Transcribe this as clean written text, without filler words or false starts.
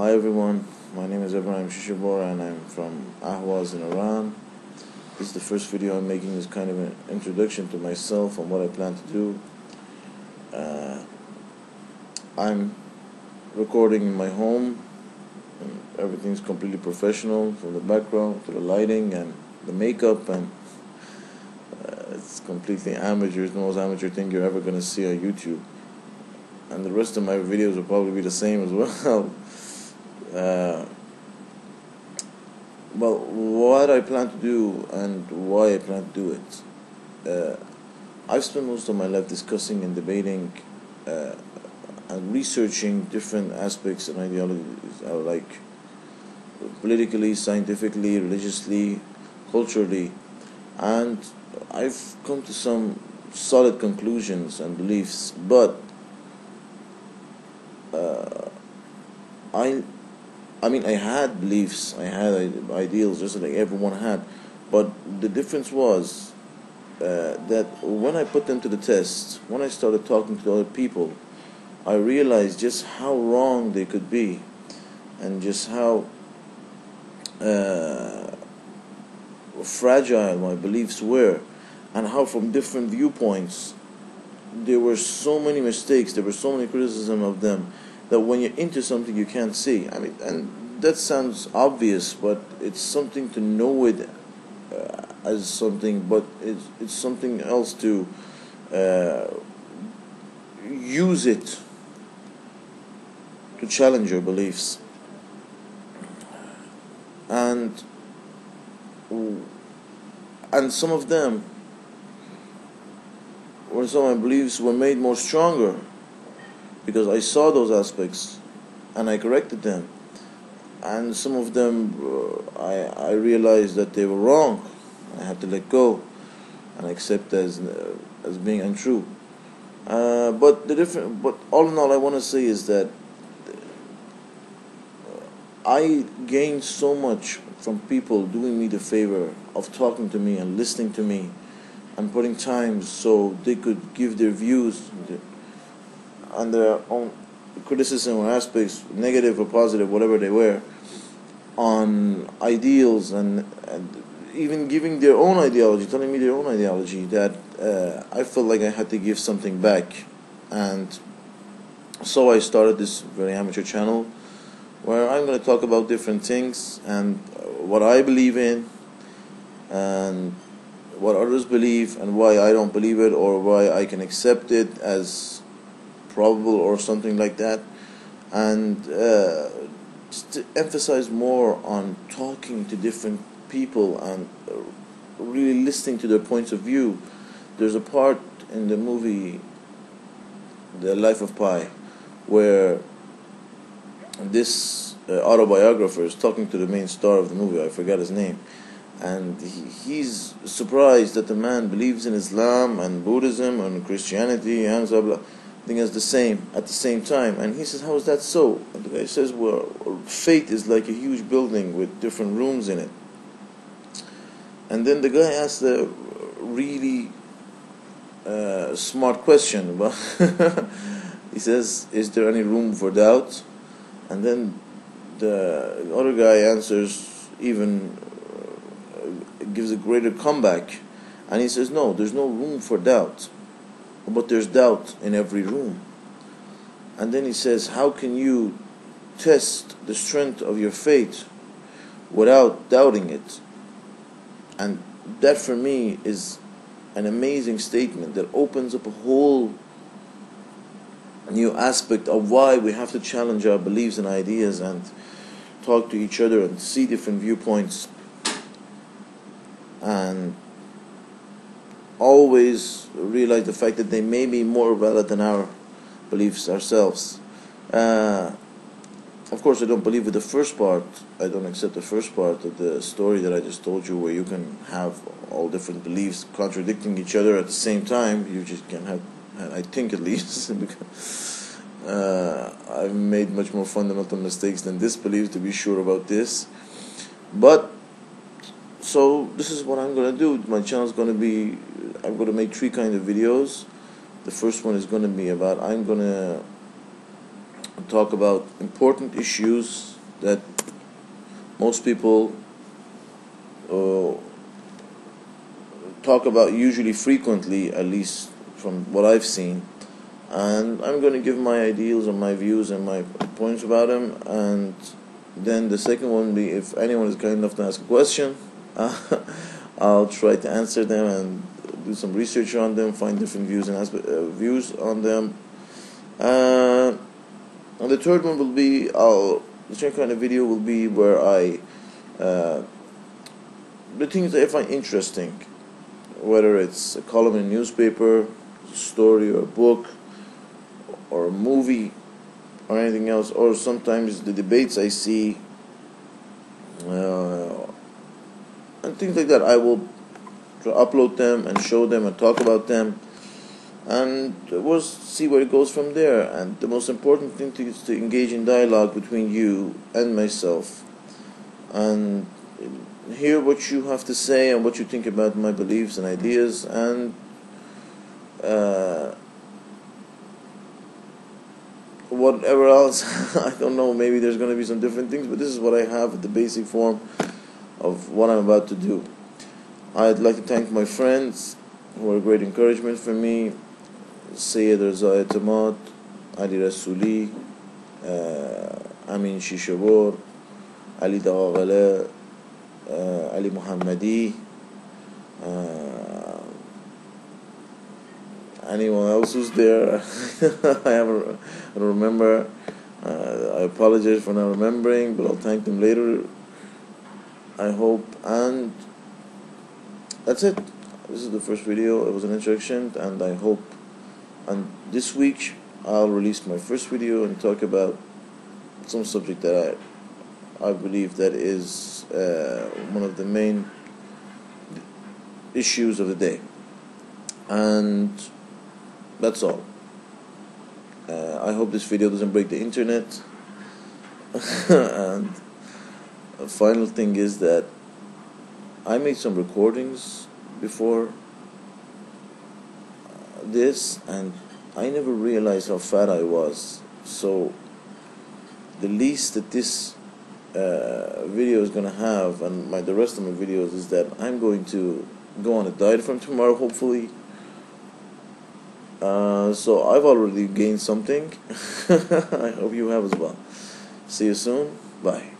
Hi everyone, my name is Ebrahim Shishehbor and I'm from Ahwaz in Iran. This is the first video I'm making as kind of an introduction to myself and what I plan to do. I'm recording in my home and everything's completely professional, from the background to the lighting and the makeup, and it's completely amateur. It's the most amateur thing you're ever going to see on YouTube. And the rest of my videos will probably be the same as well. Well, what I plan to do and why I plan to do it. I've spent most of my life discussing and debating and researching different aspects and ideologies, like politically, scientifically, religiously, culturally, and I've come to some solid conclusions and beliefs, but I had beliefs, I had ideals, just like everyone had, but the difference was that when I put them to the test, when I started talking to other people, I realized just how wrong they could be, and just how fragile my beliefs were, and how from different viewpoints there were so many mistakes, there were so many criticism of them, that when you're into something you can't see. And that sounds obvious, but it's something to know it as something, but it's something else to use it to challenge your beliefs. And some of them, or some of my beliefs, were made more stronger because I saw those aspects and I corrected them. And some of them I realized that they were wrong. I had to let go and accept as being untrue. But all in all, I want to say is that I gained so much from people doing me the favor of talking to me and listening to me and putting time so they could give their views and their own criticism or aspects, negative or positive, whatever they were, on ideals, and even giving their own ideology, telling me their own ideology, that I felt like I had to give something back. And so I started this very amateur channel where I'm going to talk about different things and what I believe in and what others believe and why I don't believe it, or why I can accept it as probable or something like that, and just to emphasize more on talking to different people and really listening to their points of view. There's a part in the movie The Life of Pi where this autobiographer is talking to the main star of the movie, I forgot his name, and he's surprised that the man believes in Islam and Buddhism and Christianity and blah blah, thing as the same at the same time. And he says, how is that so? And the guy says, well, fate is like a huge building with different rooms in it. And then the guy asks the really smart question. Well, he says, is there any room for doubt? And then the other guy answers, even gives a greater comeback, and he says, no, there's no room for doubt, but there's doubt in every room. And then he says, how can you test the strength of your faith without doubting it? And that for me is an amazing statement that opens up a whole new aspect of why we have to challenge our beliefs and ideas and talk to each other and see different viewpoints, and always realize the fact that they may be more valid than our beliefs ourselves. Of course, I don't believe with the first part. I don't accept the first part of the story that I just told you, where you can have all different beliefs contradicting each other at the same time. You just can't have, I think at least, because I've made much more fundamental mistakes than disbelief, to be sure about this. But so this is what I'm going to do. My channel is going to be, I'm going to make 3 kinds of videos. The first one is going to be about, I'm going to talk about important issues that most people talk about usually frequently, at least from what I've seen. And I'm going to give my ideals and my views and my points about them. And then the second one will be, if anyone is kind enough to ask a question, I'll try to answer them and do some research on them, find different views and views on them. And the third one will be, the same kind of video will be where I the things that I find interesting, whether it's a column in a newspaper, a story or a book, or a movie, or anything else, or sometimes the debates I see, and things like that. I will upload them and show them and talk about them, and we'll see where it goes from there. And the most important thing is to engage in dialogue between you and myself, and hear what you have to say and what you think about my beliefs and ideas, and whatever else. I don't know, maybe there's going to be some different things, but this is what I have, the basic form of what I'm about to do. I'd like to thank my friends who are a great encouragement for me: Sayyid Raza Etemad, Ali Rasuli, Ebrahim Shishehbor, Ali Dawagale, Ali Muhammadi, anyone else who's there. I don't remember. I apologize for not remembering, but I'll thank them later, I hope. And that's it. This is the first video. It was an introduction, and I hope, and this week I'll release my first video and talk about some subject that I believe that is one of the main issues of the day. And that's all. I hope this video doesn't break the internet. And a final thing is that I made some recordings before this, and I never realized how fat I was. So the least that this video is going to have, and the rest of my videos, is that I'm going to go on a diet from tomorrow, hopefully. So I've already gained something. I hope you have as well. See you soon. Bye.